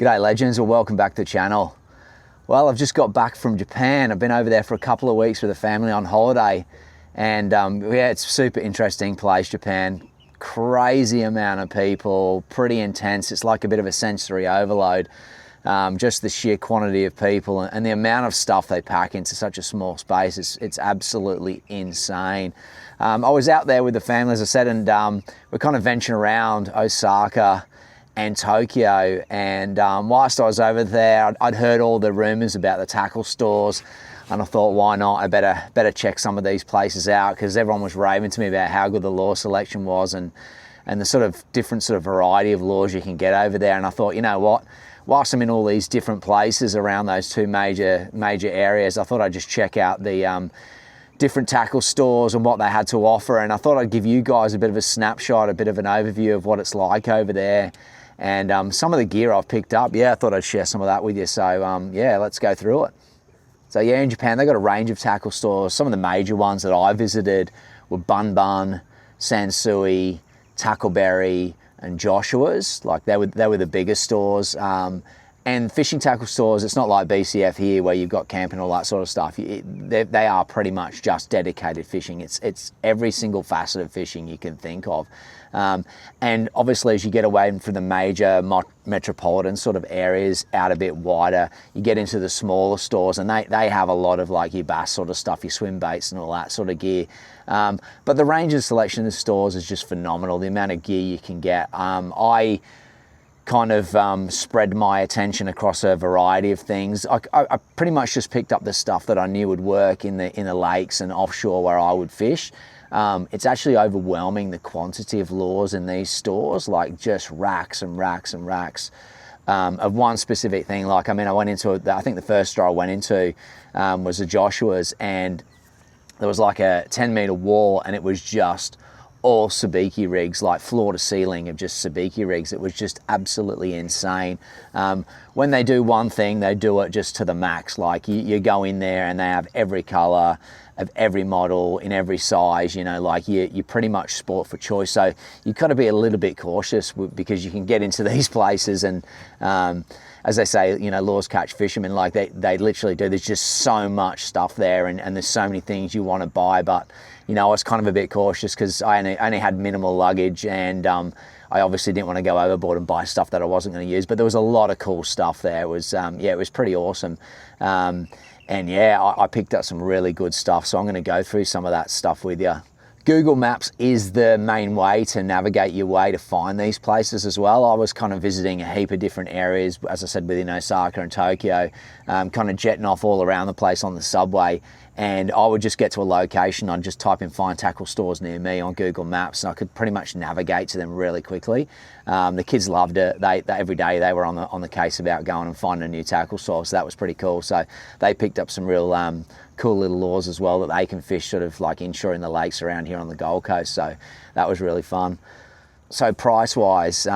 G'day legends, or welcome back to the channel. Well, I've just got back from Japan. I've been over there for a couple of weeks with the family on holiday, and yeah, it's a super interesting place, Japan. Crazy amount of people, pretty intense. It's like a bit of a sensory overload. Just the sheer quantity of people and the amount of stuff they pack into such a small space, it's absolutely insane. I was out there with the family, as I said, and we're kind of venturing around Osaka and Tokyo, and whilst I was over there, I'd heard all the rumors about the tackle stores, and I thought, why not? I better check some of these places out, because everyone was raving to me about how good the lure selection was and the sort of different sort of variety of lures you can get over there. And I thought, you know what, whilst I'm in all these different places around those two major areas, I thought I'd just check out the different tackle stores and what they had to offer. And I thought I'd give you guys a bit of a snapshot, a bit of an overview of what it's like over there. And some of the gear I've picked up, yeah, I thought I'd share some of that with you. So yeah, let's go through it. So yeah, in Japan, they've got a range of tackle stores. Some of the major ones that I visited were Bun Bun, Sansui, Tackleberry, and Joshua's. Like they were the biggest stores. And fishing tackle stores, it's not like BCF here where you've got camp and all that sort of stuff. They are pretty much just dedicated fishing. It's every single facet of fishing you can think of. And obviously, as you get away from the major metropolitan sort of areas out a bit wider, you get into the smaller stores, and they have a lot of like your bass sort of stuff, your swim baits and all that sort of gear. But the range and selection of the stores is just phenomenal. The amount of gear you can get. I kind of spread my attention across a variety of things. I pretty much just picked up the stuff that I knew would work in the lakes and offshore where I would fish. It's actually overwhelming, the quantity of lures in these stores, like just racks and racks and racks of one specific thing. Like, I mean, I went into, I think the first store I went into was a Joshua's, and there was like a 10-meter wall, and it was just all sabiki rigs, like floor to ceiling of just sabiki rigs. It was just absolutely insane. When they do one thing, they do it just to the max. Like you go in there and they have every color of every model in every size, you know, like you pretty much sport for choice. So you've got to be a little bit cautious because you can get into these places and, as they say, you know, lures catch fishermen, like they literally do. There's just so much stuff there, and there's so many things you want to buy. But, you know, I was kind of a bit cautious because I only had minimal luggage, and I obviously didn't want to go overboard and buy stuff that I wasn't going to use. But there was a lot of cool stuff there. It was, yeah, it was pretty awesome. And yeah, I picked up some really good stuff. So I'm going to go through some of that stuff with you. Google Maps is the main way to navigate your way to find these places as well. I was kind of visiting a heap of different areas, as I said, within Osaka and Tokyo, kind of jetting off all around the place on the subway. And I would just get to a location, I'd just type in find tackle stores near me on Google Maps, and I could pretty much navigate to them really quickly. The kids loved it. They every day they were on the case about going and finding a new tackle store, so that was pretty cool. So they picked up some real cool little lures as well that they can fish sort of like inshore in the lakes around here on the Gold Coast. So that was really fun. So price-wise,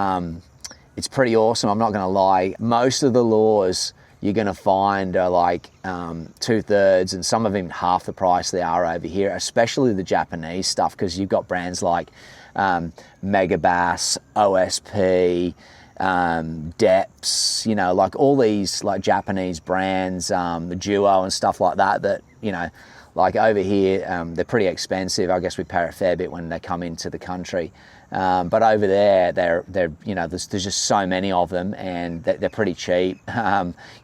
it's pretty awesome. I'm not going to lie. Most of the lures you're going to find are like 2/3 and some of them half the price they are over here, especially the Japanese stuff, because you've got brands like Mega Bass, OSP, Deps, you know, like all these like Japanese brands, the Duo and stuff like that, you know, like over here, they're pretty expensive. I guess we pay a fair bit when they come into the country. But over there, they're you know, there's just so many of them, and they're pretty cheap.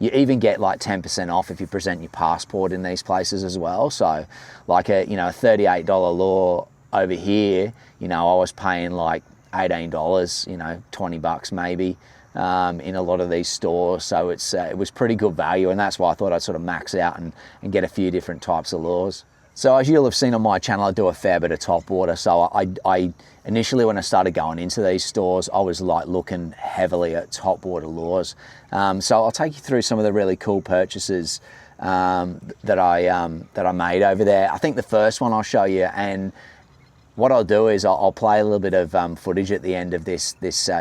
You even get like 10% off if you present your passport in these places as well. So like a $38 lure over here, you know, I was paying like $18, you know, $20 maybe, in a lot of these stores. So it was pretty good value, and that's why I thought I'd sort of max out and get a few different types of lures. So as you'll have seen on my channel, I do a fair bit of topwater. So I initially, when I started going into these stores, I was like looking heavily at topwater lures. So I'll take you through some of the really cool purchases that I made over there. I think the first one I'll show you, and what I'll do is I'll play a little bit of footage at the end of this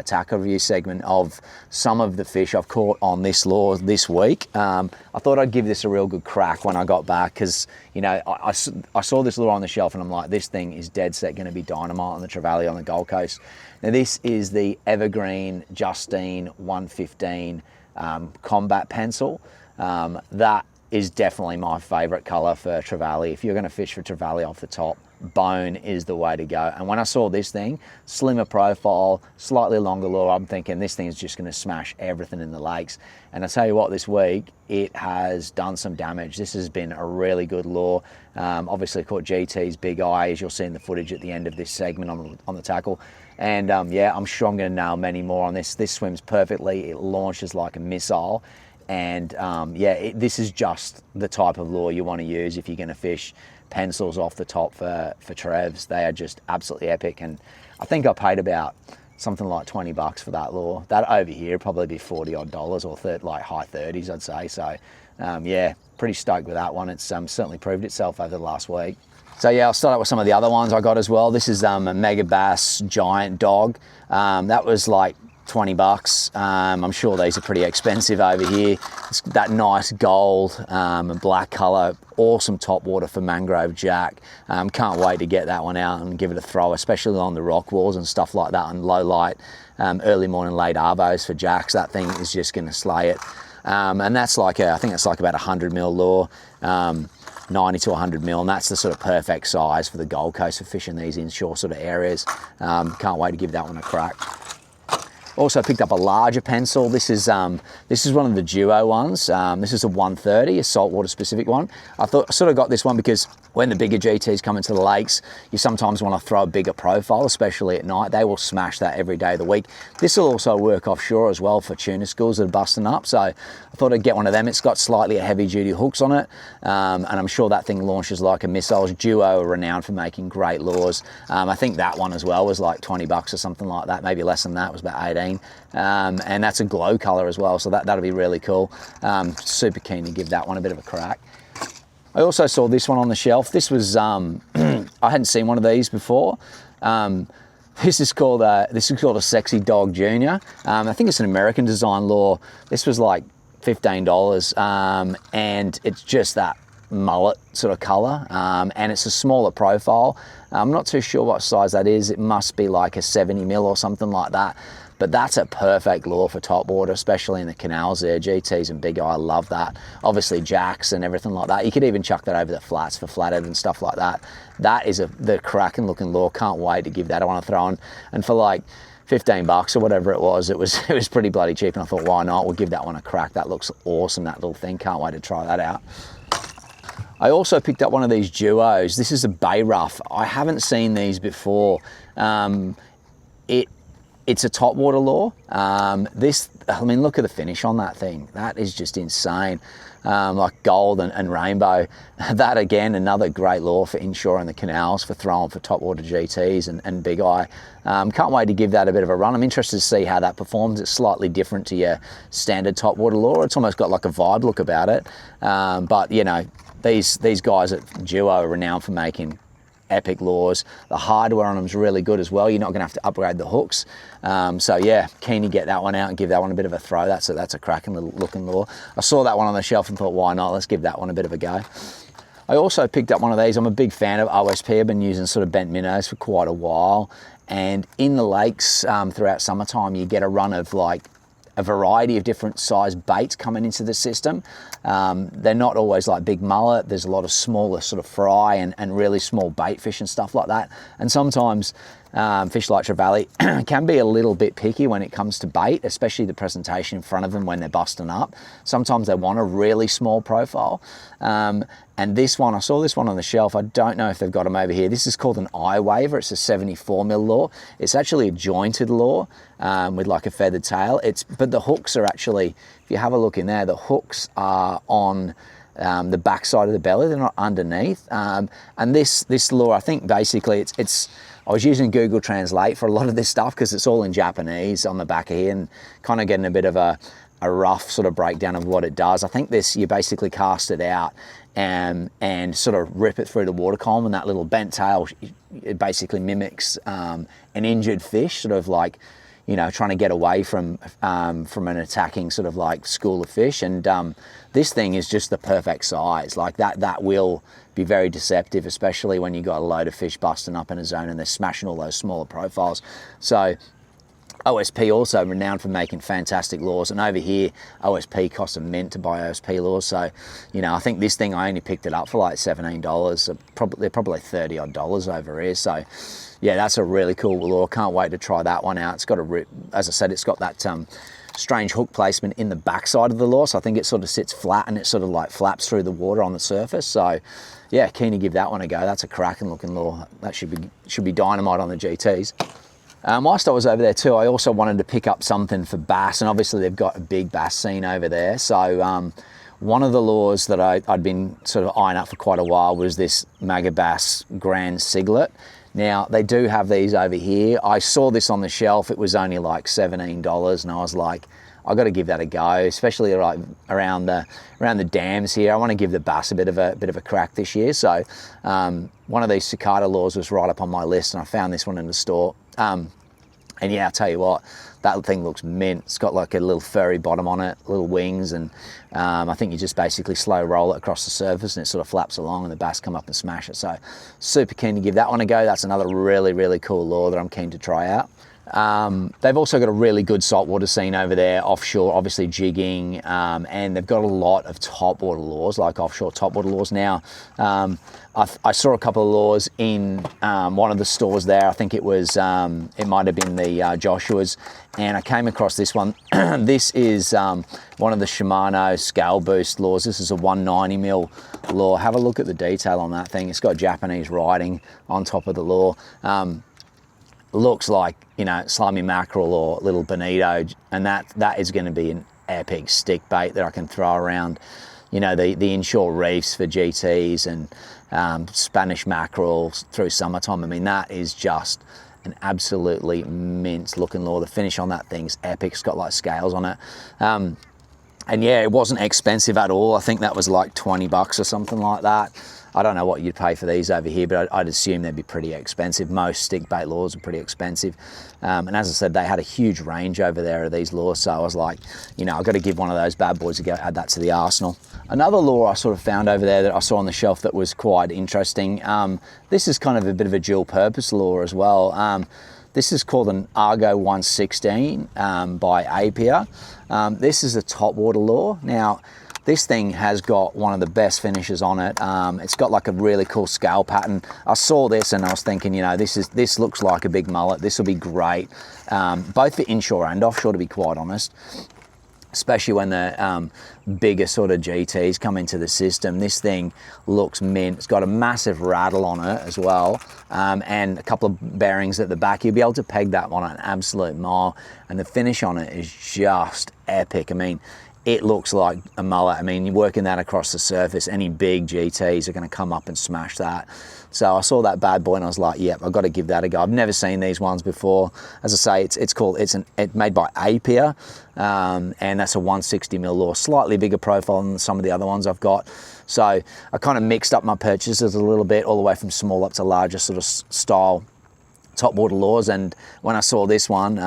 tackle review segment of some of the fish I've caught on this lure this week. I thought I'd give this a real good crack when I got back, because, you know, I saw this lure on the shelf and I'm like, this thing is dead set going to be dynamite on the Trevally on the Gold Coast. Now this is the Evergreen Justine 115 combat pencil. That is definitely my favorite color for trevally. If you're going to fish for trevally off the top, bone is the way to go. And when I saw this thing, slimmer profile, slightly longer lure, I'm thinking this thing is just going to smash everything in the lakes. And I tell you what, this week it has done some damage. This has been a really good lure. Obviously caught GT's big eye, as you'll see in the footage at the end of this segment on the tackle. And yeah, I'm sure I'm going to nail many more on this. This swims perfectly. It launches like a missile. And yeah, this is just the type of lure you want to use if you're going to fish pencils off the top for trevs. They are just absolutely epic. And I think I paid about something like 20 bucks for that lure. That over here would probably be 40 odd dollars, or like high 30s, I'd say. So yeah, pretty stoked with that one. It's certainly proved itself over the last week. So yeah, I'll start out with some of the other ones I got as well. This is a Mega Bass Giant Dog. That was like 20 bucks. I'm sure these are pretty expensive over here. It's that nice gold and black color, awesome top water for mangrove jack. Can't wait to get that one out and give it a throw, especially on the rock walls and stuff like that, on low light, early morning, late arvos for jacks. That thing is just going to slay it. And that's like I think it's like about 100 mil lure, 90 to 100 mil, and that's the sort of perfect size for the Gold Coast for fishing these inshore sort of areas. Can't wait to give that one a crack. Also picked up a larger pencil. This is one of the duo ones. This is a 130, a saltwater specific one. I sort of got this one because when the bigger GTs come into the lakes, you sometimes want to throw a bigger profile, especially at night. They will smash that every day of the week. This will also work offshore as well for tuna schools that are busting up. So I thought I'd get one of them. It's got slightly heavy duty hooks on it. And I'm sure that thing launches like a missile. Duo are renowned for making great lures. I think that one as well was like 20 bucks or something like that. Maybe less than that, it was about 18. And that's a glow color as well. So that'll be really cool. Super keen to give that one a bit of a crack. I also saw this one on the shelf. This was, I hadn't seen one of these before. This is called a Sexy Dog Junior. I think it's an American design lure. This was like $15, and it's just that mullet sort of color, and it's a smaller profile. I'm not too sure what size that is. It must be like a 70 mil or something like that. But that's a perfect lure for topwater, especially in the canals there. GTs and Big Eye love that. Obviously jacks and everything like that. You could even chuck that over the flats for flathead and stuff like that. That is the cracking looking lure. Can't wait to give that one a throw on. And for like 15 bucks or whatever it was pretty bloody cheap. And I thought, why not? We'll give that one a crack. That looks awesome, that little thing. Can't wait to try that out. I also picked up one of these duos. This is a Bay Rough. I haven't seen these before. It's a topwater lure. I mean, look at the finish on that thing. That is just insane. Like gold and rainbow. That again, another great lure for inshore in the canals for throwing for topwater GTs and Big Eye. Can't wait to give that a bit of a run. I'm interested to see how that performs. It's slightly different to your standard topwater lure. It's almost got like a vibe look about it. But you know, these guys at Duo are renowned for making epic lures. The hardware on them is really good as well. You're not going to have to upgrade the hooks. So yeah, keen to get that one out and give that one a bit of a throw. That's a cracking little looking lure. I saw that one on the shelf and thought, why not? Let's give that one a bit of a go. I also picked up one of these. I'm a big fan of OSP. I've been using sort of bent minnows for quite a while. And in the lakes throughout summertime, you get a run of like a variety of different size baits coming into the system. They're not always like big mullet. There's a lot of smaller sort of fry and really small bait fish and stuff like that. And sometimes fish like trevally can be a little bit picky when it comes to bait, especially the presentation in front of them when they're busting up. Sometimes they want a really small profile. And this one, I saw this one on the shelf. I don't know if they've got them over here. This is called an eye waver. It's a 74 mil lure. It's actually a jointed lure with like a feathered tail. But the hooks are actually, if you have a look in there, the hooks are on the back side of the belly. They're not underneath. And this lure, I think basically I was using Google Translate for a lot of this stuff because it's all in Japanese on the back of here and kind of getting a bit of a rough sort of breakdown of what it does. I think this, you basically cast it out and sort of rip it through the water column, and that little bent tail, it basically mimics an injured fish, sort of like, you know, trying to get away from an attacking sort of like school of fish. And this thing is just the perfect size. Like that will be very deceptive, especially when you got a load of fish busting up in a zone and they're smashing all those smaller profiles. So OSP also renowned for making fantastic lures, and over here OSP costs a mint to buy OSP lures. So, you know, I think this thing I only picked it up for like $17. They're probably $30 odd over here. So, yeah, that's a really cool lure. Can't wait to try that one out. It's got as I said, it's got that strange hook placement in the backside of the lure, so I think it sort of sits flat and it sort of like flaps through the water on the surface. So, yeah, keen to give that one a go. That's a cracking looking lure. That should be dynamite on the GTs. Whilst I was over there too, I also wanted to pick up something for bass, and obviously they've got a big bass scene over there. So one of the lures that I'd been sort of eyeing up for quite a while was this Megabass Grand Siglet. Now, they do have these over here. I saw this on the shelf. It was only like $17, and I was like, I've got to give that a go, especially like around the dams here. I want to give the bass a bit of a crack this year. So one of these cicada lures was right up on my list, and I found this one in the store. And yeah, I'll tell you what, that thing looks mint. It's got like a little furry bottom on it, little wings, and I think you just basically slow roll it across the surface and it sort of flaps along and the bass come up and smash it. So super keen to give that one a go. That's another really, really cool lure that I'm keen to try out. They've also got a really good saltwater scene over there, offshore, obviously jigging, and they've got a lot of topwater lures, like offshore topwater lures. Now, I saw a couple of lures in one of the stores there. I think it was, it might have been the Joshua's, and I came across this one. This is one of the Shimano Scale Boost lures. This is a 190mm lure. Have a look at the detail on that thing. It's got Japanese writing on top of the lure. Looks like, you know, slimy mackerel or little bonito, and that is going to be an epic stick bait that I can throw around, you know, the inshore reefs for GTs and Spanish mackerel through summertime. I mean, that is just an absolutely mint looking lure. The finish on that thing's epic. It's got like scales on it. And yeah, it wasn't expensive at all. I think that was like 20 bucks or something like that. I don't know what you'd pay for these over here, but I'd assume they'd be pretty expensive. Most stick bait lures are pretty expensive. And as I said, they had a huge range over there of these lures. So I was like, you know, I've got to give one of those bad boys a go, add that to the arsenal. Another lure I sort of found over there that I saw on the shelf that was quite interesting. This is kind of a bit of a dual purpose lure as well. This is called an Argo 116 by Apia. This is a topwater lure. Now, this thing has got one of the best finishes on it. It's got like a really cool scale pattern. I saw this and I was thinking, you know, this looks like a big mullet. This will be great, both for inshore and offshore, to be quite honest. Especially when the bigger sort of GTs come into the system. This thing looks mint. It's got a massive rattle on it as well, and a couple of bearings at the back. You'll be able to peg that one at an absolute mile, and the finish on it is just epic. I mean, it looks like a mullet. I mean, you're working that across the surface, any big GTs are going to come up and smash that. So I saw that bad boy and I was like, yep, I've got to give that a go. I've never seen these ones before. As I say, it's made by Apia, and that's a 160mm lure, slightly bigger profile than some of the other ones I've got. So I kind of mixed up my purchases a little bit, all the way from small up to larger sort of style topwater lures, and when I saw this one,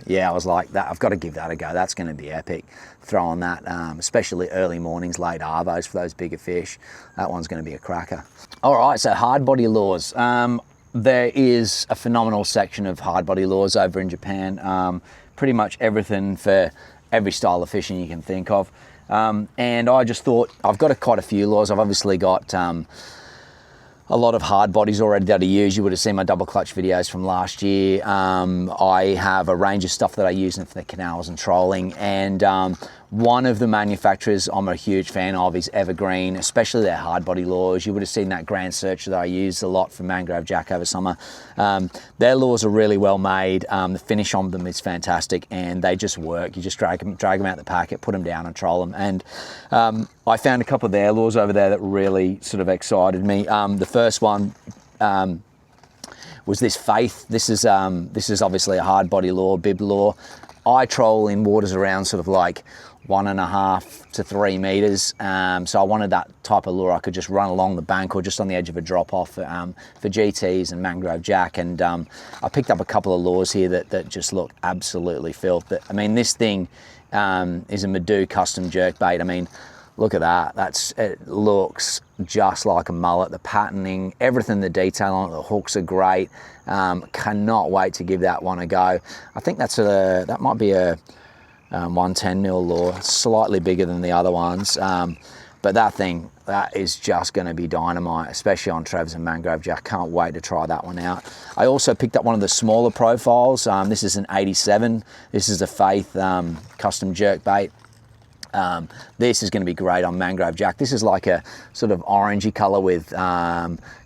yeah, I was like, that I've got to give that a go. That's going to be epic. Throwing that, especially early mornings, late arvos for those bigger fish. That one's going to be a cracker. All right, so hard body lures. There is a phenomenal section of hard body lures over in Japan. Pretty much everything for every style of fishing you can think of. And I just thought, I've got quite a few lures. I've obviously got a lot of hard bodies already that I use. You would have seen my double clutch videos from last year. I have a range of stuff that I use for the canals and trolling, and one of the manufacturers I'm a huge fan of is Evergreen, especially their hard body lures. You would have seen that Grand Searcher that I used a lot for mangrove jack over summer. Their lures are really well made. The finish on them is fantastic, and they just work. You just drag them out the packet, put them down and troll them. And I found a couple of their lures over there that really sort of excited me. The first one was this Faith. This is obviously a hard body lure, bib lure. I troll in waters around sort of like 1.5 to 3 meters. So I wanted that type of lure I could just run along the bank or just on the edge of a drop off for GTs and mangrove jack. And I picked up a couple of lures here that just look absolutely filth. But I mean, this thing is a Madoo custom jerk bait. I mean, look at that. It looks just like a mullet. The patterning, everything, the detail on it, the hooks are great. Cannot wait to give that one a go. I think that might be a 110 mil lure, slightly bigger than the other ones. But that is just going to be dynamite, especially on Trev's and Mangrove Jack. Can't wait to try that one out. I also picked up one of the smaller profiles. This is an 87. This is a Faith custom jerk bait. This is going to be great on Mangrove Jack. This is like a sort of orangey color with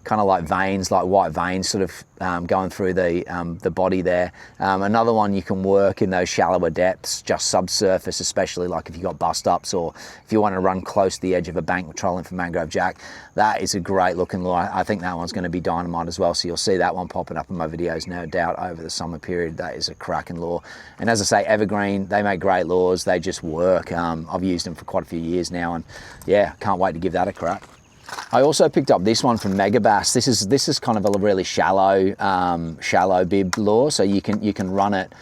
kind of like veins, like white veins sort of going through the body there. Another one you can work in those shallower depths, just subsurface, especially like if you've got bust ups or if you want to run close to the edge of a bank trolling for Mangrove Jack. That is a great looking lure. I think that one's going to be dynamite as well. So you'll see that one popping up in my videos, no doubt, over the summer period. That is a cracking lure. And as I say, Evergreen, they make great lures. They just work. I've used them for quite a few years now, and yeah, can't wait to give that a crack. I also picked up this one from Megabass. This is kind of a really shallow bib lure, so you can run it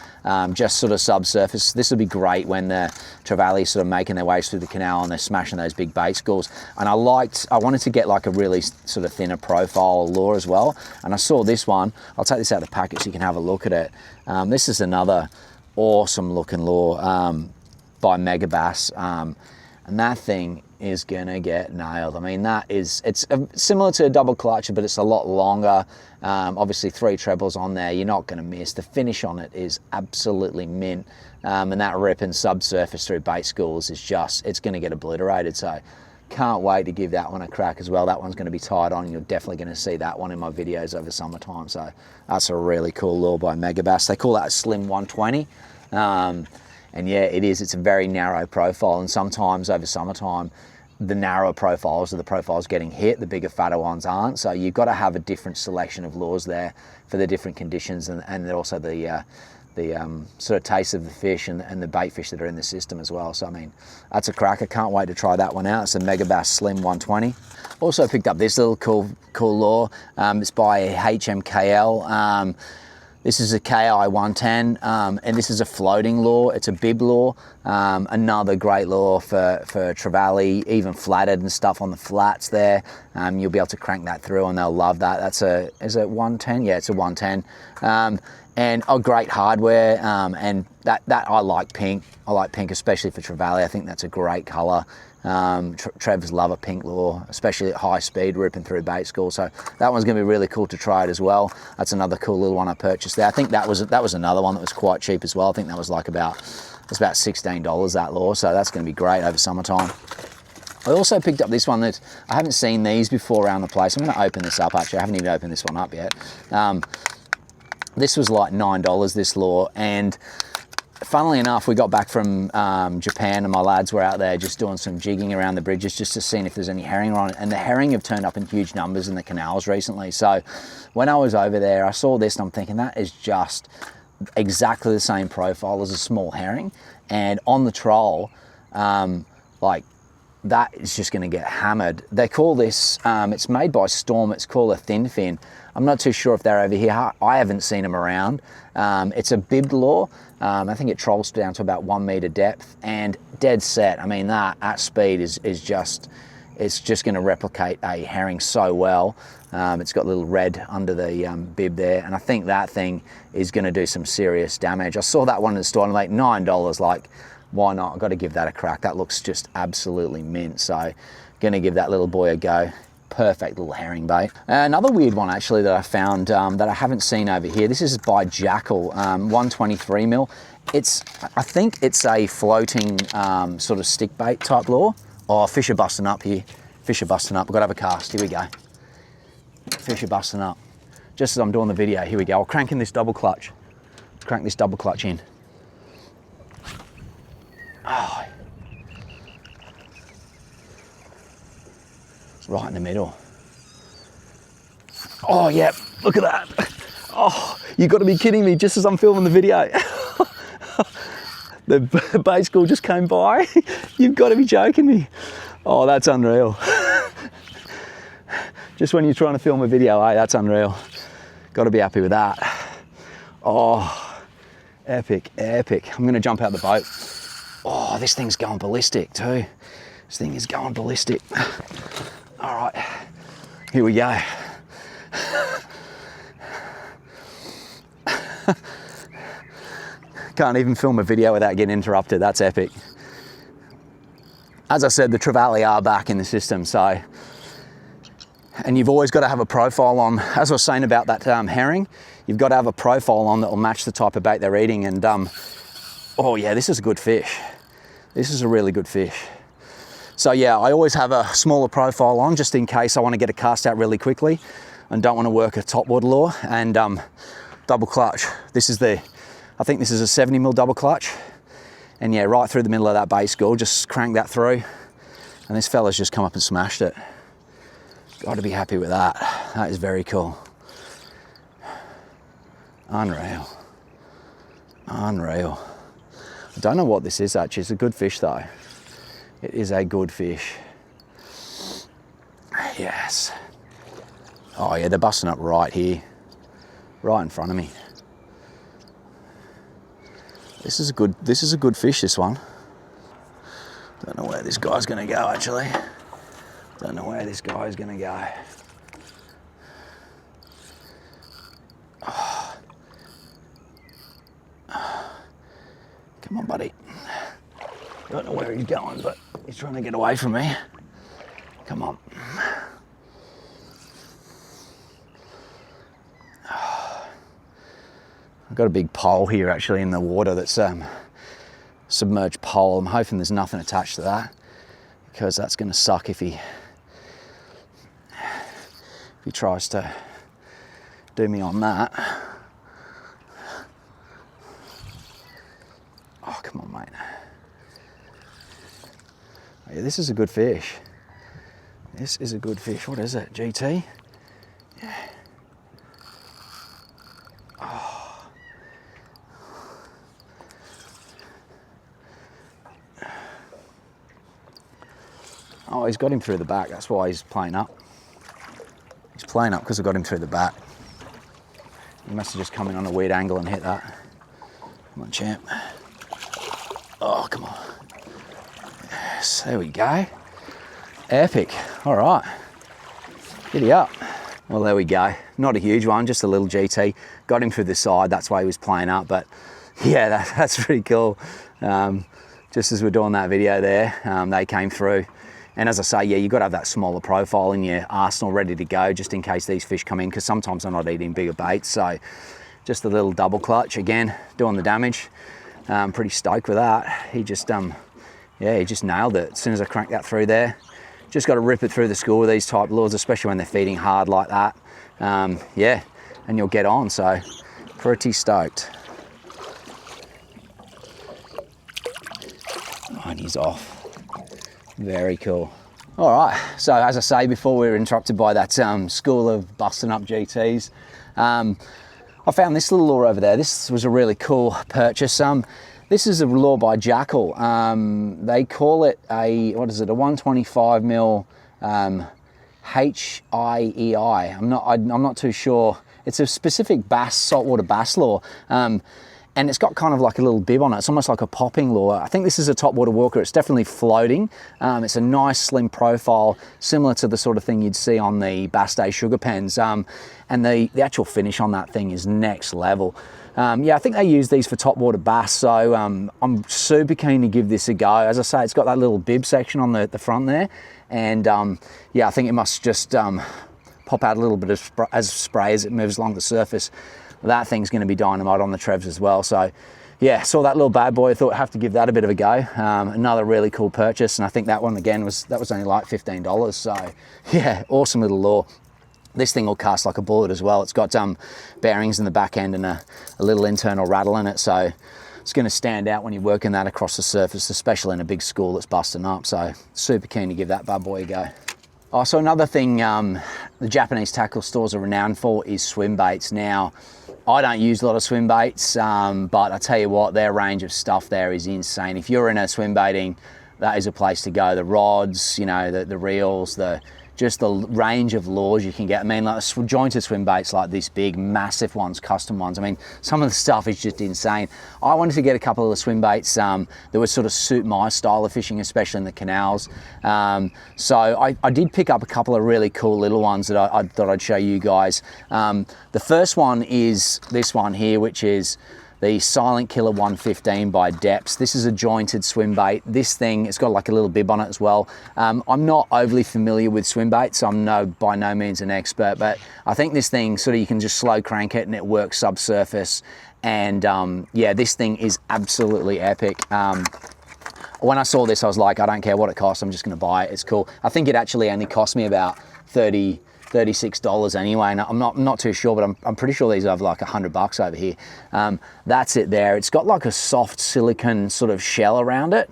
just sort of subsurface. This would be great when the trevally sort of making their way through the canal and they're smashing those big bait schools. And I wanted to get like a really sort of thinner profile lure as well. And I saw this one. I'll take this out of the packet so you can have a look at it. This is another awesome looking lure by Megabass, and that thing is gonna get nailed. I mean, it's similar to a double clutch, but it's a lot longer. Obviously 3 trebles on there, you're not gonna miss. The finish on it is absolutely mint. And that ripping subsurface through bait schools is it's gonna get obliterated. So can't wait to give that one a crack as well. That one's gonna be tied on. You're definitely gonna see that one in my videos over summertime. So that's a really cool lure by Megabass. They call that a slim 120. And yeah, it is. It's a very narrow profile, and sometimes over summertime, the narrower profiles are the profiles getting hit, the bigger, fatter ones aren't. So you've got to have a different selection of lures there for the different conditions, and also the sort of taste of the fish and the bait fish that are in the system as well. So I mean, that's a cracker. Can't wait to try that one out. It's a Megabass Slim 120. Also picked up this little cool lure. It's by HMKL. This is a KI 110, and this is a floating lure. It's a bib lure. Another great lure for trevally, even flatted and stuff on the flats there. You'll be able to crank that through and they'll love that. Is it 110? Yeah, it's a 110. And great hardware, and that I like pink. I like pink, especially for trevally. I think that's a great color. Trevs love a pink lure, especially at high speed, ripping through bait school. So that one's going to be really cool to try it as well. That's another cool little one I purchased there. I think that was another one that was quite cheap as well. I think that was like about $16, that lure. So that's going to be great over summertime. I also picked up this one that I haven't seen these before around the place. I'm going to open this up actually. I haven't even opened this one up yet. This was like $9, this lure, and funnily enough, we got back from Japan and my lads were out there just doing some jigging around the bridges just to see if there's any herring on it. And the herring have turned up in huge numbers in the canals recently. So when I was over there, I saw this and I'm thinking that is just exactly the same profile as a small herring. And on the troll, like that is just going to get hammered. They call this, it's made by Storm, it's called a thin fin. I'm not too sure if they're over here. I haven't seen them around. It's a bibbed lure. I think it trolls down to about 1 meter depth and dead set. I mean, that at speed is just going to replicate a herring so well. It's got a little red under the bib there, and I think that thing is going to do some serious damage. I saw that one in the store and like $9, like why not? I've got to give that a crack. That looks just absolutely mint. So going to give that little boy a go. Perfect little herring bait. Another weird one actually that I found that I haven't seen over here. This is by Jackal, 123 mil. I think it's a floating sort of stick bait type lure. Oh, fish are busting up here. Fish are busting up. I've got to have a cast. Here we go. Fish are busting up. Just as I'm doing the video, here we go. I'll crank in this double clutch. Crank this double clutch in. Oh. It's right in the middle. Oh yeah, look at that. Oh, you got to be kidding me, just as I'm filming the video. The bait school just came by. You've got to be joking me. Oh, that's unreal. Just when you're trying to film a video, hey, that's unreal. Got to be happy with that. Oh, epic, epic. I'm going to jump out the boat. Oh, this thing's going ballistic too. This thing is going ballistic. All right, here we go. Can't even film a video without getting interrupted. That's epic. As I said, the trevally are back in the system, so, and you've always got to have a profile on. As I was saying about that herring, you've got to have a profile on that will match the type of bait they're eating. And oh yeah, this is a good fish. This is a really good fish. So yeah, I always have a smaller profile on just in case I want to get a cast out really quickly and don't want to work a topwater lure. And double clutch. This is I think this is a 70mm double clutch. And yeah, right through the middle of that bait school, just crank that through. And this fella's just come up and smashed it. Got to be happy with that. That is very cool. Unreal. Unreal. I don't know what this is actually. It's a good fish though. It is a good fish. Yes. Oh yeah, they're busting up right here. Right in front of me. This is a good fish, this one. Don't know where this guy's gonna go actually. Don't know where this guy's gonna go. Oh. Come on, buddy. Don't know where he's going, but he's trying to get away from me. Come on. I've got a big pole here actually in the water that's submerged pole. I'm hoping there's nothing attached to that because that's going to suck if he tries to do me on that. Oh, come on, mate. Oh, yeah, this is a good fish. This is a good fish. What is it? GT? Yeah. Oh, he's got him through the back. That's why he's playing up. He's playing up because I got him through the back. He must have just come in on a weird angle and hit that. Come on, champ. Oh, come on. Yes, there we go. Epic. All right. Giddy up. Well, there we go. Not a huge one, just a little GT. Got him through the side. That's why he was playing up. But yeah, that's pretty cool. Just as we're doing that video there, they came through. And as I say, yeah, you've got to have that smaller profile in your arsenal ready to go just in case these fish come in, because sometimes they're not eating bigger baits. So just a little double clutch, again, doing the damage. Pretty stoked with that. He just, yeah, he just nailed it. As soon as I cranked that through there, just got to rip it through the school with these type lures, especially when they're feeding hard like that. Yeah, and you'll get on. So pretty stoked. Oh, and he's off. Very cool. All right, so as I say before, we were interrupted by that school of busting up GTs. I found this little lure over there. This was a really cool purchase. This is a lure by Jackal. They call it a, what is it, a 125mm HIEI. I'm not too sure. It's a specific bass, saltwater bass lure. And it's got kind of like a little bib on it. It's almost like a popping lure. I think this is a topwater walker. It's definitely floating. It's a nice slim profile, similar to the sort of thing you'd see on the bassday sugar pens. And the actual finish on that thing is next level. Yeah, I think they use these for topwater bass, so I'm super keen to give this a go. As I say, it's got that little bib section on the front there. And yeah, I think it must just pop out a little bit of spray as it moves along the surface. That thing's going to be dynamite on the trevs as well. So yeah, saw that little bad boy, I thought I'd have to give that a bit of a go. Another really cool purchase, and I think that one again was only like $15. So yeah, awesome little lure. This thing will cast like a bullet as well. It's got bearings in the back end and a little internal rattle in it, so it's going to stand out when you're working that across the surface, especially in a big school that's busting up. So super keen to give that bad boy a go. Oh, so another thing the Japanese tackle stores are renowned for is swim baits. Now, I don't use a lot of swim baits, but I tell you what, their range of stuff there is insane. If you're in a swim baiting, that is a place to go. The rods, you know, the reels, the just the range of lures you can get. I mean, like jointed swim baits like this big, massive ones, custom ones. I mean, some of the stuff is just insane. I wanted to get a couple of the swim baits that would sort of suit my style of fishing, especially in the canals. So I did pick up a couple of really cool little ones that I thought I'd show you guys. The first one is this one here, which is the Silent Killer 115 by Deps. This is a jointed swim bait. This thing, it's got like a little bib on it as well. I'm not overly familiar with swim baits, so I'm by no means an expert, but I think this thing sort of, you can just slow crank it and it works subsurface. And yeah, this thing is absolutely epic. When I saw this, I was like, I don't care what it costs, I'm just gonna buy it, it's cool. I think it actually only cost me about $36 anyway, and I'm not too sure, but I'm pretty sure these are like $100 over here. That's it there. It's got like a soft silicone sort of shell around it.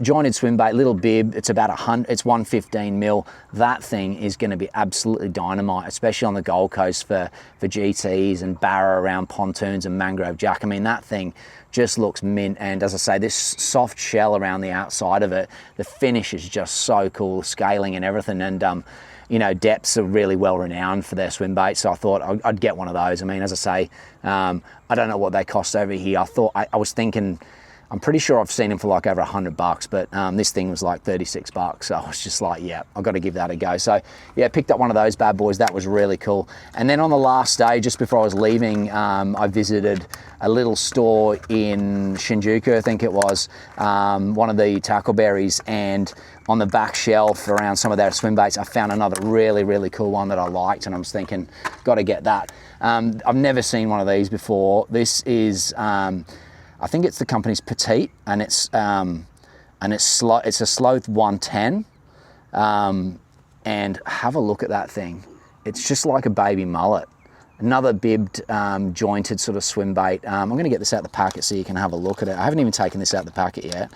Jointed swim bait, little bib. It's about it's 115 mil. That thing is going to be absolutely dynamite, especially on the Gold Coast for GTs and barra around pontoons and mangrove jack. I mean, that thing just looks mint, and as I say, this soft shell around the outside of it, the finish is just so cool, scaling and everything. And you know, Deps are really well renowned for their swim baits, so I thought I'd get one of those. I mean, as I say, I don't know what they cost over here. I was thinking, I'm pretty sure I've seen them for like over $100, but this thing was like $36. So I was just like, yeah, I've got to give that a go. So yeah, picked up one of those bad boys. That was really cool. And then on the last day, just before I was leaving, I visited a little store in Shinjuku, I think it was, one of the tackleberries, and on the back shelf around some of their swim baits, I found another really cool one that I liked, and I was thinking, got to get that. I've never seen one of these before. This is, I think it's the company's Petite, and it's a Sloth 110, and have a look at that thing. It's just like a baby mullet. Another bibbed, jointed sort of swim bait. I'm going to get this out of the packet so you can have a look at it. I haven't even taken this out of the packet yet.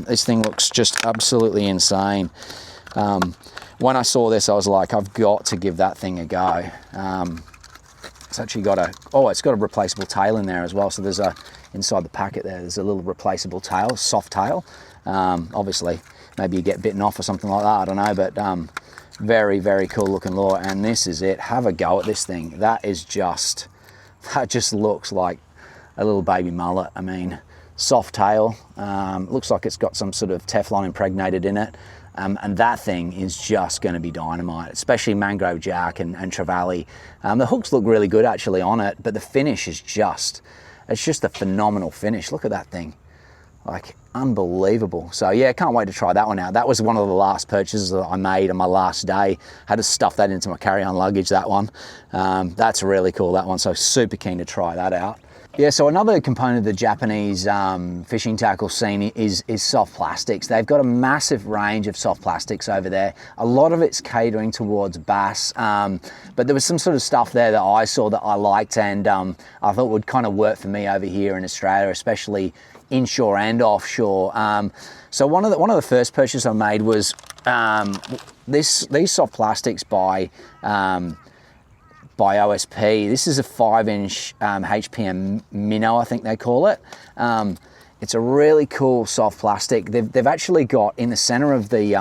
This thing looks just absolutely insane. When I saw this, I was like, I've got to give that thing a go. It's actually got it's got a replaceable tail in there as well. So there's inside the packet there's a little replaceable tail, soft tail. Obviously, maybe you get bitten off or something like that, I don't know, but very cool looking lure. And this is it. Have a go at this thing. That just looks like a little baby mullet. I mean, soft tail, looks like it's got some sort of Teflon impregnated in it. And that thing is just going to be dynamite, especially mangrove jack and trevally. The hooks look really good actually on it, but the finish is it's just a phenomenal finish. Look at that thing, like unbelievable. So yeah, can't wait to try that one out. That was one of the last purchases that I made on my last day. Had to stuff that into my carry-on luggage, that one. That's really cool, that one. So super keen to try that out. Yeah, so another component of the Japanese fishing tackle scene is soft plastics. They've got a massive range of soft plastics over there. A lot of it's catering towards bass, but there was some sort of stuff there that I saw that I liked, and I thought would kind of work for me over here in Australia, especially inshore and offshore. So one of the first purchases I made was these soft plastics by OSP. This is a 5-inch HPM minnow, I think they call it. It's a really cool soft plastic. They've actually got in the center of the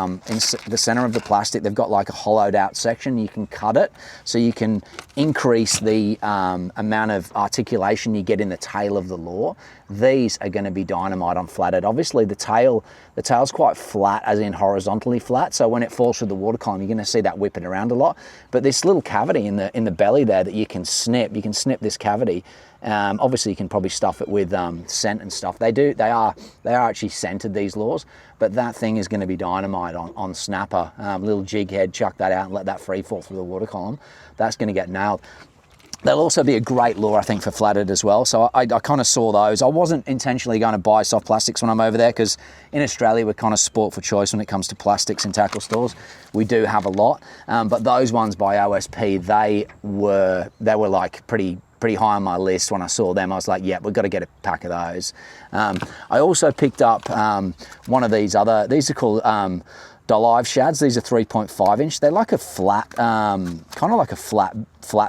center of the plastic, they've got like a hollowed out section. You can cut it so you can increase the amount of articulation you get in the tail of the lure. These are going to be dynamite on flathead. Obviously the tail's quite flat, as in horizontally flat, so when it falls through the water column, you're going to see that whipping around a lot. But this little cavity in the belly there that you can snip this cavity. Obviously you can probably stuff it with scent and stuff. They are actually scented, these lures, but that thing is going to be dynamite on snapper. Little jig head, chuck that out and let that free fall through the water column. That's going to get nailed. They'll also be a great lure, I think, for flathead as well. So I kind of saw those. I wasn't intentionally going to buy soft plastics when I'm over there, because in Australia we're kind of sport for choice when it comes to plastics in tackle stores. We do have a lot, but those ones by OSP, they were like pretty high on my list. When I saw them, I was like, yeah, we've got to get a pack of those. I also picked up one of these are called Dive shads. These are 3.5 inch. They're like a flat, kind of like a flat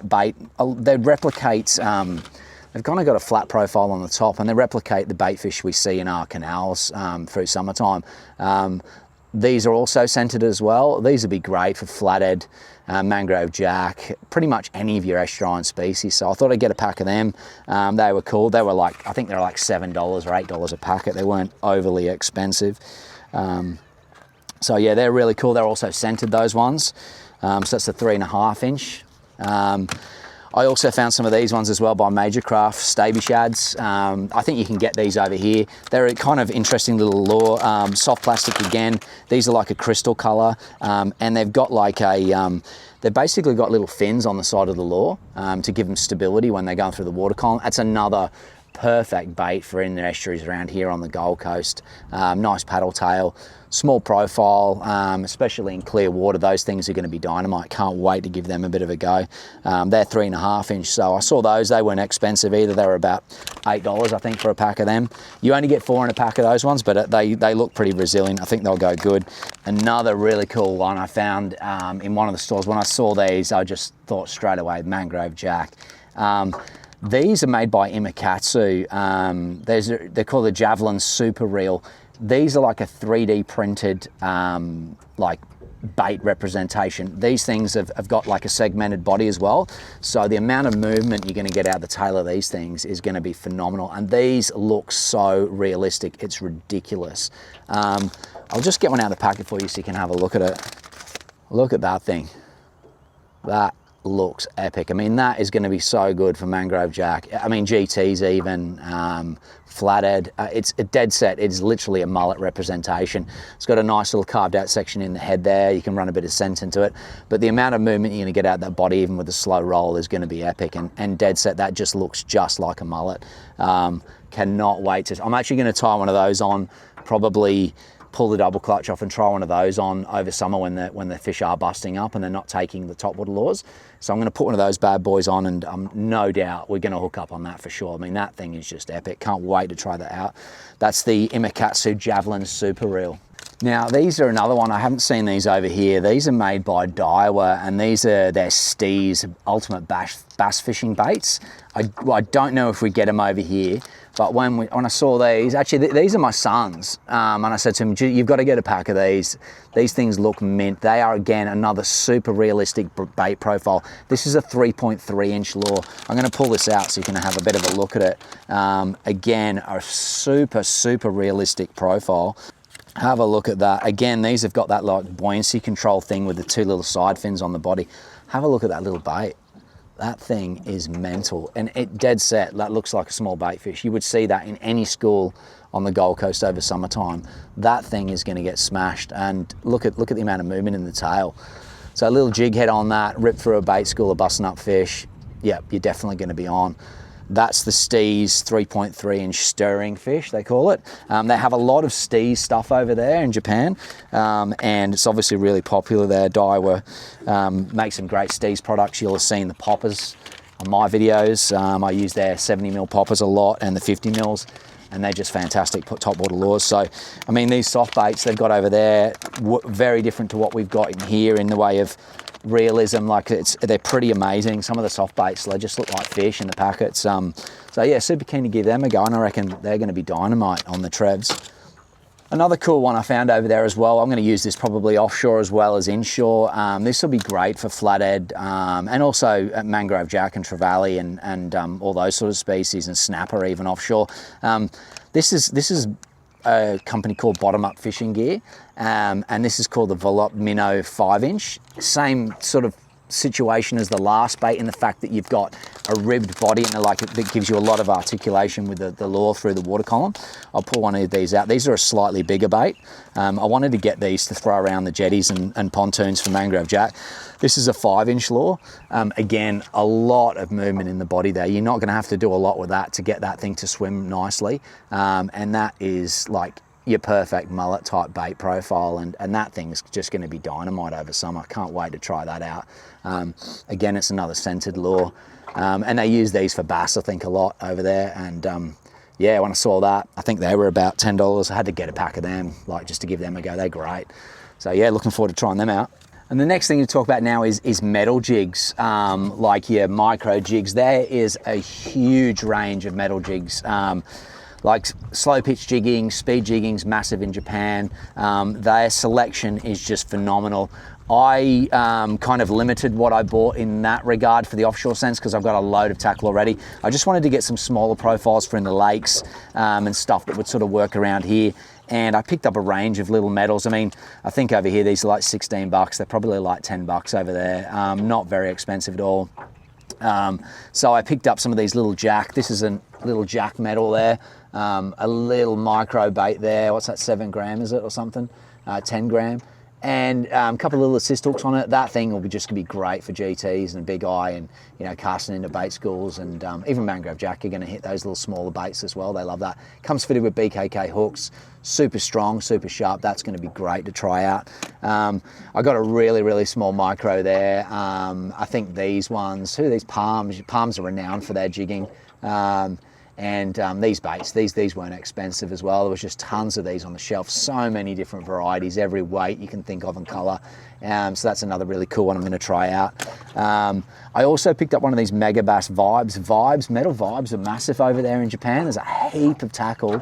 bait. They replicate, they've kind of got a flat profile on the top, and they replicate the bait fish we see in our canals through summertime. These are also scented as well. These would be great for flathead, mangrove jack, pretty much any of your estuarine species. So I thought I'd get a pack of them. They were cool. They were like, I think they were like $7 or $8 a packet. They weren't overly expensive. So yeah, they're really cool. They're also scented, those ones. So that's the 3.5 inch. I also found some of these ones as well by Major Craft, Staby Shads. I think you can get these over here. They're a kind of interesting little lure. Soft plastic again. These are like a crystal color, and they've got like a, they've basically got little fins on the side of the lure to give them stability when they're going through the water column. That's another perfect bait for in the estuaries around here on the Gold Coast. Nice paddle tail, small profile, especially in clear water. Those things are going to be dynamite. Can't wait to give them a bit of a go. They're 3.5 inch, so I saw those. They weren't expensive either. They were about $8, I think, for a pack of them. You only get 4 in a pack of those ones, but they look pretty resilient. I think they'll go good. Another really cool one I found in one of the stores. When I saw these, I just thought straight away, mangrove jack. These are made by Imakatsu. They're called the Javelin Super Reel. These are like a 3D printed like bait representation. These things have got like a segmented body as well. So the amount of movement you're going to get out the tail of these things is going to be phenomenal. And these look so realistic. It's ridiculous. I'll just get one out of the packet for you so you can have a look at it. Look at that thing. That looks epic. I mean, that is going to be so good for mangrove jack. I mean, GTs even, flathead. It's a dead set. It's literally a mullet representation. It's got a nice little carved out section in the head there. You can run a bit of scent into it, but the amount of movement you're going to get out that body, even with a slow roll, is going to be epic. And dead set, that just looks just like a mullet. Cannot wait to. I'm actually going to tie one of those on, probably pull the double clutch off and try one of those on over summer when the fish are busting up and they're not taking the topwater lures. So I'm going to put one of those bad boys on, and no doubt we're going to hook up on that for sure. I mean, that thing is just epic. Can't wait to try that out. That's the Imakatsu Javelin Super Reel. Now, these are another one. I haven't seen these over here. These are made by Daiwa, and these are their Steez Ultimate Bass Fishing Baits. I don't know if we get them over here, but when I saw these, actually these are my son's, and I said to him, you've got to get a pack of these. These things look mint. They are, again, another super realistic bait profile. This is a 3.3 inch lure. I'm going to pull this out so you can have a bit of a look at it. Again, a super realistic profile. Have a look at that. Again, these have got that like buoyancy control thing with the 2 little side fins on the body. Have a look at that little bait. That thing is mental, and it dead set, that looks like a small bait fish. You would see that in any school on the Gold Coast over summertime. That thing is going to get smashed, and look at the amount of movement in the tail. So a little jig head on that, rip through a bait school of busting up fish. Yep, you're definitely going to be on. That's the Steez 3.3 inch stirring fish, they call it. They have a lot of Steez stuff over there in Japan, and it's obviously really popular there. Daiwa makes some great Steez products. You'll have seen the poppers on my videos. I use their 70mm poppers a lot, and the 50mm, and they're just fantastic topwater lures. So, I mean, these soft baits they've got over there, very different to what we've got in here in the way of realism. Like, they're pretty amazing. Some of the soft baits, they just look like fish in the packets. So yeah, super keen to give them a go, and I reckon they're going to be dynamite on the Trevs. Another cool one I found over there as well, I'm going to use this probably offshore as well as inshore. This will be great for flathead, and also mangrove jack and trevally and all those sort of species, and snapper even offshore. This is a company called Bottom Up Fishing Gear, and this is called the Volop Minnow 5 inch. Same sort of situation as the last bait in the fact that you've got a ribbed body, and it gives you a lot of articulation with the lure through the water column. I'll pull one of these out. These are a slightly bigger bait. I wanted to get these to throw around the jetties and pontoons for mangrove jack. This is a 5 inch lure. Again, a lot of movement in the body there. You're not going to have to do a lot with that to get that thing to swim nicely, and that is like your perfect mullet type bait profile, and that thing's just going to be dynamite over summer. Can't wait to try that out. Again, it's another scented lure, and they use these for bass, I think, a lot over there. And yeah, when I saw that, I think they were about $10. I had to get a pack of them, like, just to give them a go. They're great. So yeah, looking forward to trying them out. And the next thing to talk about now is metal jigs, like your micro jigs. There is a huge range of metal jigs. like slow pitch jigging, speed jigging's massive in Japan. Their selection is just phenomenal. I kind of limited what I bought in that regard for the offshore sense because I've got a load of tackle already. I just wanted to get some smaller profiles for in the lakes and stuff that would sort of work around here. And I picked up a range of little metals. I mean, I think over here these are like 16 bucks. They're probably like 10 bucks over there. Not very expensive at all. So I picked up some of these little jack. This is a little jack metal there. A little micro bait there. What's that, 7 gram is it or something? 10 gram. And a couple of little assist hooks on it. That thing will be just gonna be great for GTs and big eye and, you know, casting into bait schools, and even mangrove jack are gonna hit those little smaller baits as well. They love that. Comes fitted with BKK hooks, super strong, super sharp. That's gonna be great to try out. I got a really, really small micro there. I think these ones, who are these? Palms? Palms are renowned for their jigging. And these baits, these weren't expensive as well. There was just tons of these on the shelf, so many different varieties, every weight you can think of and colour. So that's another really cool one I'm going to try out. I also picked up one of these Mega Bass Vibes. Metal Vibes are massive over there in Japan. There's a heap of tackle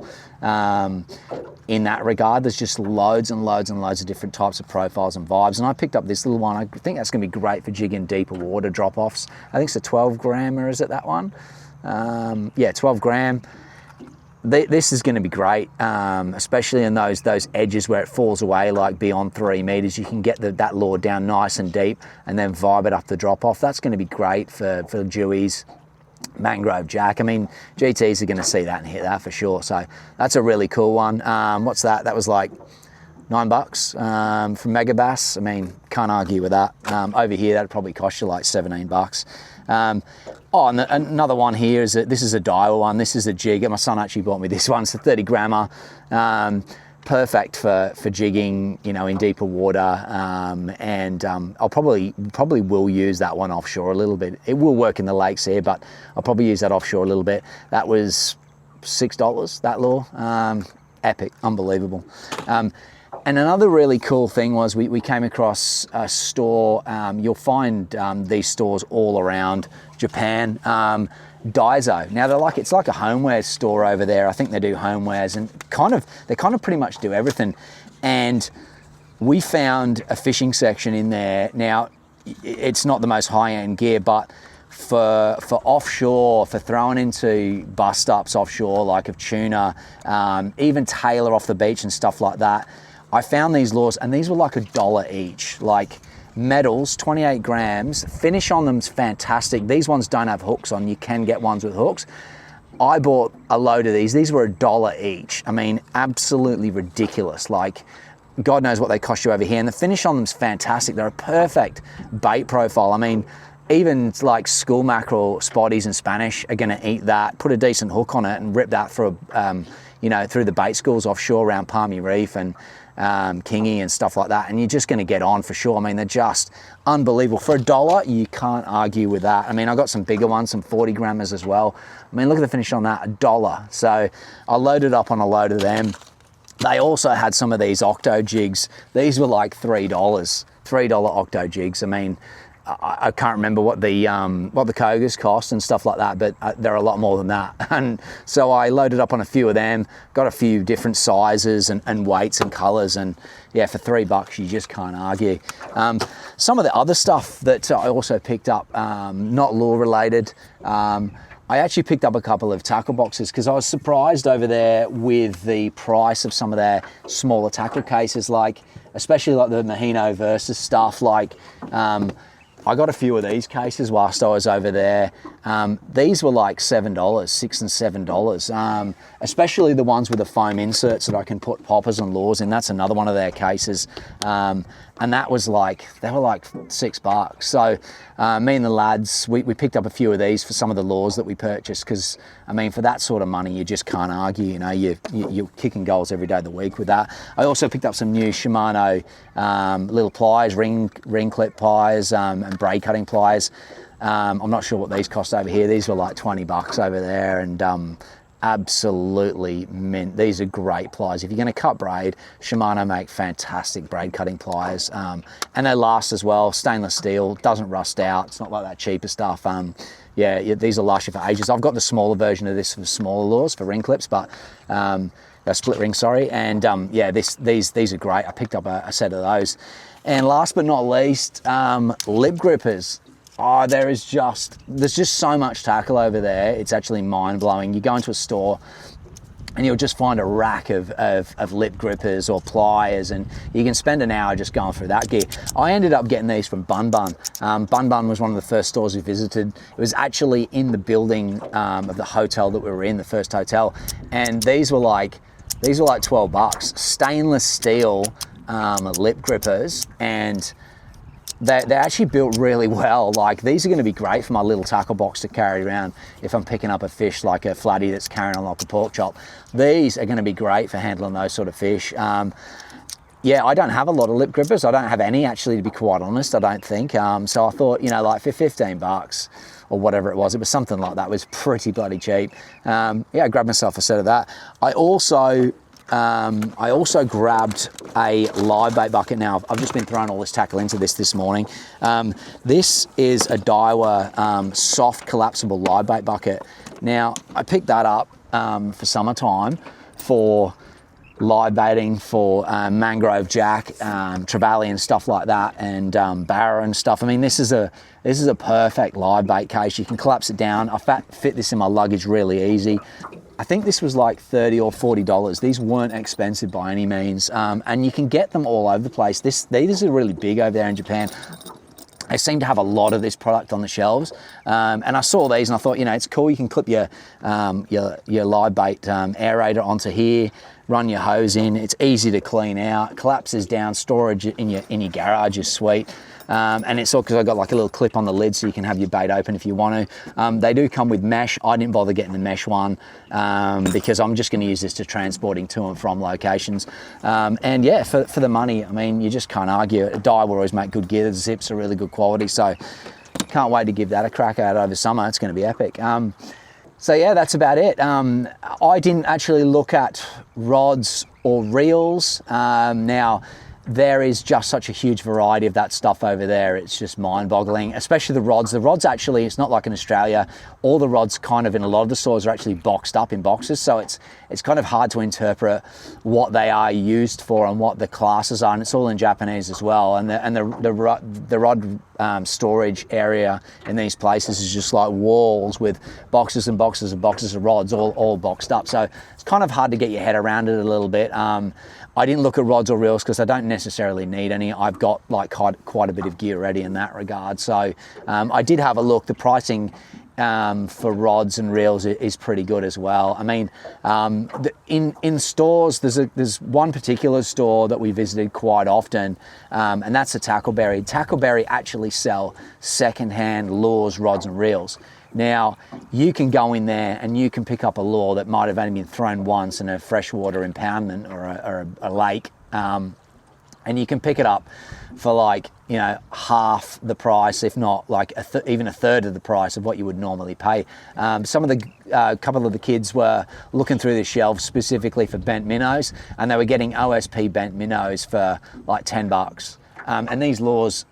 in that regard. There's just loads and loads and loads of different types of profiles and vibes. And I picked up this little one. I think that's going to be great for jigging deeper water drop-offs. I think it's a 12 grammer, is it that one? Yeah, 12 gram. This is going to be great, especially in those edges where it falls away, like beyond 3 meters. You can get that lure down nice and deep and then vibe it up the drop off. That's going to be great for dewies, mangrove jack. I mean, GTs are going to see that and hit that for sure. So that's a really cool one. What's that? That was like $9 from Mega Bass. I mean, can't argue with that. Over here, that'd probably cost you like 17 bucks. And another one here is this is a Daiwa one. This is a jig. My son actually bought me this one. It's a 30 grammer. Perfect for jigging, you know, in deeper water. I'll probably will use that one offshore a little bit. It will work in the lakes here, but I'll probably use that offshore a little bit. That was $6, that lure. Epic, unbelievable. And another really cool thing was we came across a store. You'll find these stores all around Japan. Daiso. Now it's like a homeware store over there. I think they do homewares and they kind of pretty much do everything. And we found a fishing section in there. Now it's not the most high-end gear, but for offshore, for throwing into bust ups offshore, like of tuna, even tailor off the beach and stuff like that. I found these lures and these were like $1 each, like metals, 28 grams. Finish on them's fantastic. These ones don't have hooks on. You can get ones with hooks. I bought a load of these. These were $1 each. I mean, absolutely ridiculous. Like, God knows what they cost you over here. And the finish on them's fantastic. They're a perfect bait profile. I mean, even like school mackerel, spotties and Spanish are going to eat that. Put a decent hook on it and rip that through through the bait schools offshore around Palmy Reef and Kingy and stuff like that, and you're just going to get on for sure. I mean, they're just unbelievable. For $1, you can't argue with that. I mean, I got some bigger ones, some 40 grammers as well. I mean, look at the finish on that, $1. So I loaded up on a load of them. They also had some of these octo jigs. These were like $3 octo jigs. I mean, I can't remember what the Kogas cost and stuff like that, but they're a lot more than that. And so I loaded up on a few of them, got a few different sizes and weights and colors, and yeah, for $3 you just can't argue. Some of the other stuff that I also picked up, not lure related, I actually picked up a couple of tackle boxes because I was surprised over there with the price of some of their smaller tackle cases, like especially like the Mahino Versus stuff. Like I got a few of these cases whilst I was over there. These were like $7, $6 and $7, especially the ones with the foam inserts that I can put poppers and lures in. That's another one of their cases. And that was like, they were like $6. So me and the lads, we picked up a few of these for some of the lures that we purchased, because I mean, for that sort of money, you just can't argue. You know, you're kicking goals every day of the week with that. I also picked up some new Shimano little pliers, ring clip pliers, and braid cutting pliers. I'm not sure what these cost over here. These were like $20 over there, and absolutely mint. These are great pliers. If you're going to cut braid, Shimano make fantastic braid cutting pliers, and they last as well. Stainless steel, doesn't rust out. It's not like that cheaper stuff. Yeah, these will last you for ages. I've got the smaller version of this for smaller lures, for ring clips, but a split ring, sorry. And yeah, these are great. I picked up a set of those. And last but not least, lip grippers. Oh, there's just so much tackle over there. It's actually mind-blowing. You go into a store and you'll just find a rack of lip grippers or pliers, and you can spend an hour just going through that gear. I ended up getting these from Bun Bun. Bun Bun was one of the first stores we visited. It was actually in the building of the hotel that we were in, the first hotel, and these were like $12. Stainless steel lip grippers, and they're actually built really well. Like, these are going to be great for my little tackle box to carry around if I'm picking up a fish like a flatty that's carrying on like a pork chop. These are going to be great for handling those sort of fish. Yeah, I don't have a lot of lip grippers. I don't have any, actually, to be quite honest, I don't think. So I thought, you know, like for 15 bucks or whatever it was something like that. It was pretty bloody cheap. Yeah, I grabbed myself a set of that. I also grabbed a live bait bucket. Now, I've just been throwing all this tackle into this morning. This is a Daiwa soft collapsible live bait bucket. Now, I picked that up for summertime for live baiting for mangrove jack, trevally and stuff like that, and barra and stuff. I mean, this is a perfect live bait case. You can collapse it down. I fit this in my luggage really easy. I think this was like $30 or $40. These weren't expensive by any means, and you can get them all over the place. These are really big over there in Japan. They seem to have a lot of this product on the shelves, and I saw these and I thought, you know, it's cool. You can clip your live bait aerator onto here, run your hose in. It's easy to clean out, collapses down. Storage in your garage is sweet. And it's all because I've got like a little clip on the lid so you can have your bait open if you want to. They do come with mesh. I didn't bother getting the mesh one because I'm just going to use this to transporting to and from locations. And yeah, for the money, I mean, you just can't argue. Daiwa always make good gear. The zips are really good quality, so can't wait to give that a crack out over summer. It's going to be epic. So yeah, that's about it. I didn't actually look at rods or reels. Now, there is just such a huge variety of that stuff over there. It's just mind-boggling, especially the rods. The rods actually, it's not like in Australia. All the rods kind of in a lot of the stores are actually boxed up in boxes, so it's kind of hard to interpret what they are used for and what the classes are, and it's all in Japanese as well. And the rod storage area in these places is just like walls with boxes and boxes and boxes of rods all boxed up. So it's kind of hard to get your head around it a little bit. I didn't look at rods or reels because I don't necessarily need any. I've got like quite a bit of gear ready in that regard. So I did have a look. The pricing for rods and reels is pretty good as well. I mean, in stores, there's one particular store that we visited quite often, and that's a Tackleberry. Tackleberry actually sell secondhand lures, rods and reels. Now, you can go in there and you can pick up a lure that might have only been thrown once in a freshwater impoundment or a lake, and you can pick it up for like, you know, half the price, if not like even a third of the price of what you would normally pay. Some of the couple of the kids were looking through the shelves specifically for bent minnows, and they were getting OSP bent minnows for like $10. And these lures,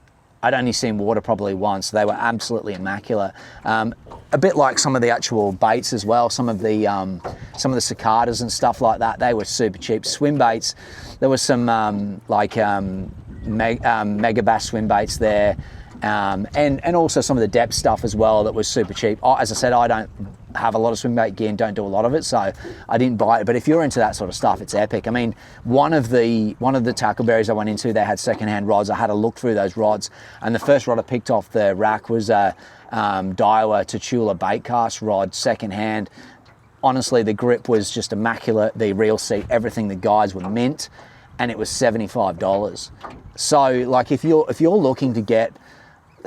I'd only seen water probably once. They were absolutely immaculate. A bit like some of the actual baits as well. Some of the cicadas and stuff like that. They were super cheap. Swim baits. There was some mega bass swim baits there, and also some of the depth stuff as well that was super cheap. As I said, I don't have a lot of swim bait gear and don't do a lot of it, so I didn't buy it. But if you're into that sort of stuff, it's epic. I mean, one of the Tackleberries I went into, they had secondhand rods. I had a look through those rods, and the first rod I picked off the rack was a Daiwa Tachula bait cast rod, secondhand. Honestly, the grip was just immaculate. The reel seat, everything, the guides were mint, and it was $75. So, like, if you're looking to get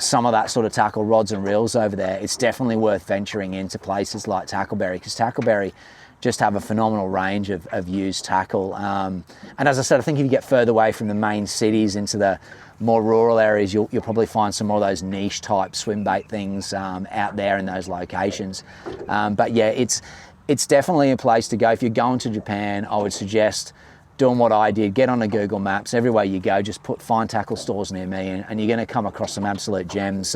some of that sort of tackle, rods and reels over there, it's definitely worth venturing into places like Tackleberry, because Tackleberry just have a phenomenal range of used tackle. And as I said, I think if you get further away from the main cities into the more rural areas, you'll probably find some more of those niche type swim bait things out there in those locations. But yeah, it's definitely a place to go. If you're going to Japan, I would suggest doing what I did. Get on the Google Maps. Everywhere you go, just put fine tackle stores near me, and you're going to come across some absolute gems.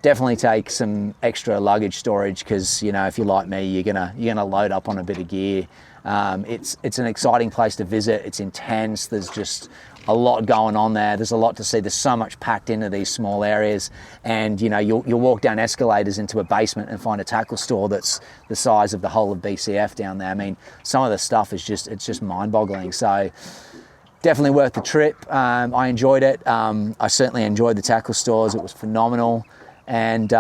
Definitely take some extra luggage storage, because, you know, if you're like me, you're gonna load up on a bit of gear. It's an exciting place to visit. It's intense. There's just a lot going on there. There's a lot to see. There's so much packed into these small areas, and you know, you'll walk down escalators into a basement and find a tackle store that's the size of the whole of BCF down there. I mean, some of the stuff is just mind-boggling. So definitely worth the trip. I enjoyed it. I certainly enjoyed the tackle stores. It was phenomenal. And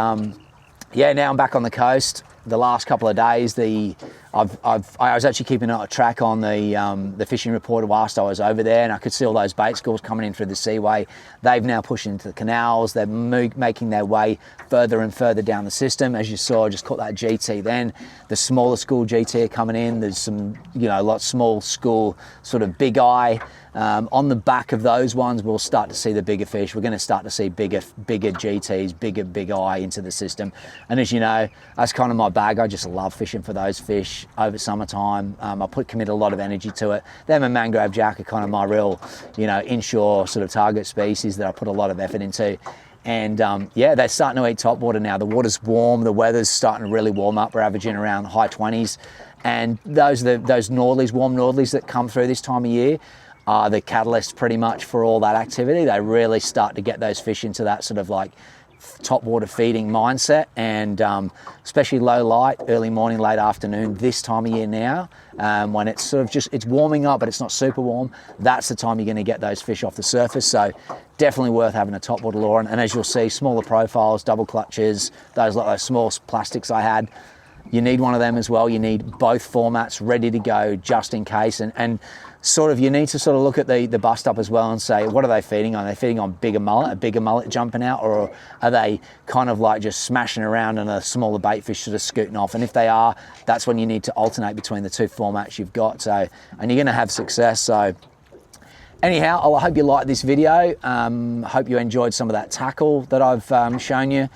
yeah, now I'm back on the coast. The last couple of days, I was actually keeping a track on the fishing reporter whilst I was over there, and I could see all those bait schools coming in through the seaway. They've now pushed into the canals. They're making their way further and further down the system. As you saw, I just caught that GT then. The smaller school GT are coming in. There's some, you know, a lot small school, sort of big eye. On the back of those ones, we'll start to see the bigger fish. We're going to start to see bigger GTs, big eye into the system. And as you know, that's kind of my bag. I just love fishing for those fish over summertime. I commit a lot of energy to it. Them and mangrove jack are kind of my real, you know, inshore sort of target species that I put a lot of effort into. And yeah, they're starting to eat topwater now. The water's warm. The weather's starting to really warm up. We're averaging around high 20s. And those northerlies, warm northerlies that come through this time of year, are the catalyst pretty much for all that activity. They really start to get those fish into that sort of like topwater feeding mindset, and especially low light, early morning, late afternoon, this time of year now, when it's sort of it's warming up, but it's not super warm. That's the time you're going to get those fish off the surface. So definitely worth having a topwater lure. And as you'll see, smaller profiles, double clutches, those small plastics I had. You need one of them as well. You need both formats ready to go just in case. And sort of, you need to sort of look at the bust up as well and say, what are they feeding on? Are they feeding on a bigger mullet jumping out, or are they kind of like just smashing around and a smaller bait fish sort of scooting off? And if they are, that's when you need to alternate between the two formats you've got. So, and you're going to have success. So anyhow, I hope you liked this video. Hope you enjoyed some of that tackle that I've shown you.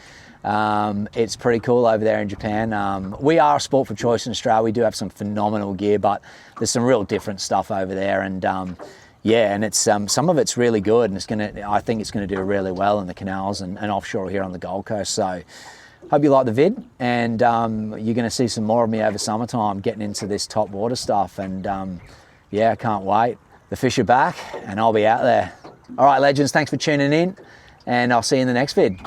It's pretty cool over there in Japan. We are a sport for choice in Australia. We do have some phenomenal gear, but there's some real different stuff over there. And yeah, and it's some of it's really good, and I think it's gonna do really well in the canals and offshore here on the Gold Coast. So hope you like the vid, and you're gonna see some more of me over summertime getting into this top water stuff. And yeah, I can't wait. The fish are back, and I'll be out there. All right, legends, thanks for tuning in, and I'll see you in the next vid.